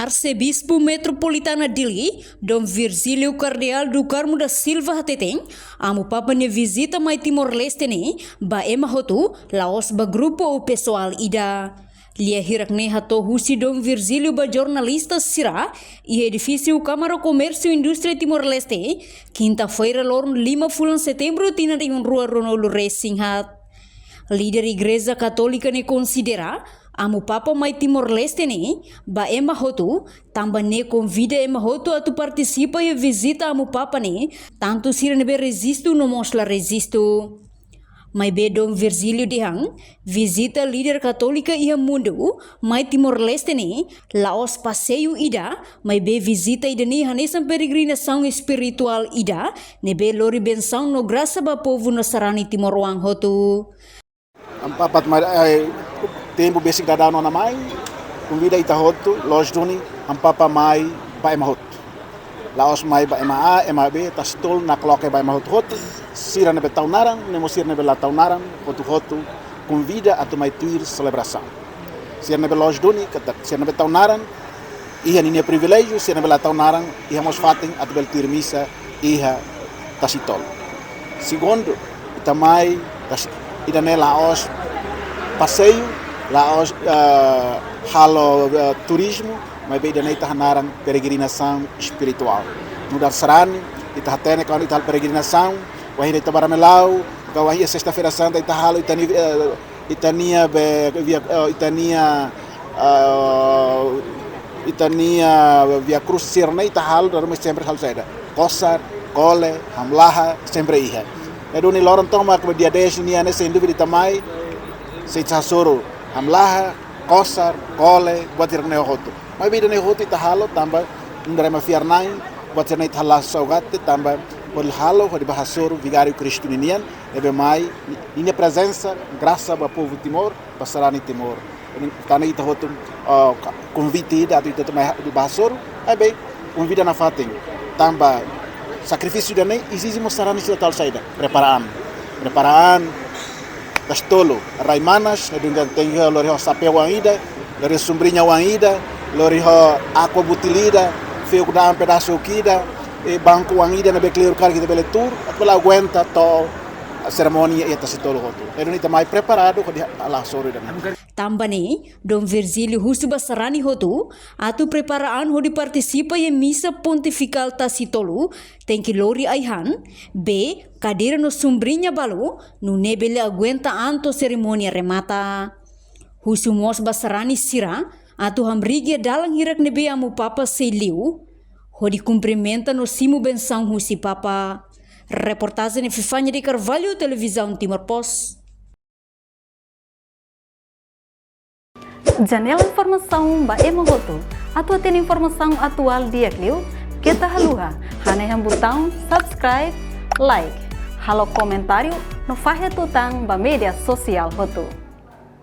Arcebispo Metropolitana Dili, Dom Virgílio Cardeal do Carmo da Silva Hateteng, amo papa ne visita mai Timor-Leste ne, ba ema hotu, laos ba grupo o pessoal ida. Lia hirak ne hato husi Dom Virgílio ba jornalista sira, e edifício Câmara Comércio e Indústria Timor-Leste, quinta-feira lorn 5 setembro tina ringon rua Ronaldo Racinghat. Líder Igreja Católica ne considera amo papa mai Timor-Leste ne, ba ema hotu, tamba ne convida ema hotu a tu participa e visita amo papa ne, tanto sira nebe resisto no mosla resisto. Mai be Dom Virgílio dihang, visita líder Católica ia mundo, mai Timor-Leste ne, laos passeio ida, mai be visita ida ne hanesan peregrinação espiritual ida, nebe lori benção no graça ba povo Nasarani Timor-Wang hotu. Papat tempo basic da dano na mai, convida ita hotu, los duni, papa mai ba ema hotu. Laos mai ba ema A, ema B, tastol na cloque ba ema hotu, sira nebe taunaran, nemo sira nebe la taunaran, hotu, convida a tu mai tuir celebração. Sira nebe los duni, sira nebe taunaran, iha ninha privilégio, sira nebe la taunaran, iha mos fatem a tu bel tuir missa, iha tasitol. Segundo, ita mai, ida ne laos passeio, laos halo turismo, mas bem daí tahanaran peregrinação espiritual. No Darcerani, itahatene quando ital peregrinação, wahida itabaramelau, wahida sexta-feira santa itahalo itania via cruz sirna itahalo dorme sempre hal saida. Kosar, kole, hamlaha sempre iha. Eduni loron toma ke dia des ni ane se individu tamai se tsasoro hamlaha kosar kole buat irne hotu mai bida ne hotu tahalo tamba ndare ma fiarnai buat irne thala saugate tamba pol halo ho di bahasoro vigário cristinian ebe mai minha presença graça ba povo Timor Nasarani Timor tani ita hotu convite da ita mai di bahasoro ebe convida na fating tamba sacrifício da nem exige mostrar nesse tal saída preparaan das tolo raimanas edungan tenho lori ho sapeu ainda lori sombrinha ainda lori ho aqua butilida feu da um pedaço kida e banco ainda na becleiro carga de beletur pela aguenta to a cerimônia e tá tolo hoto edunita mais preparado com ala soro da Tamba ne, Dom Virgílio Husu Basarani hotu, atu preparaan ho di participa e missa pontifical tasitolu, tem que lori aihan, B, cadeira no sombrinha balu, no nebele aguenta anto cerimônia remata. Husu mos Basarani sira, atu hamrigia dalang hirak nebe amu papa seiliu, ho di cumprimenta no simu benção husi papa. Reportagem Fifanya de Carvalho, Televisão Timor Post. Janela informação ba ema hotu. Atua tem informação atual dia kliu. Kita haluha. Haneham botão subscribe, like. Halo comentário no fahe tutang ba media sosial hotu.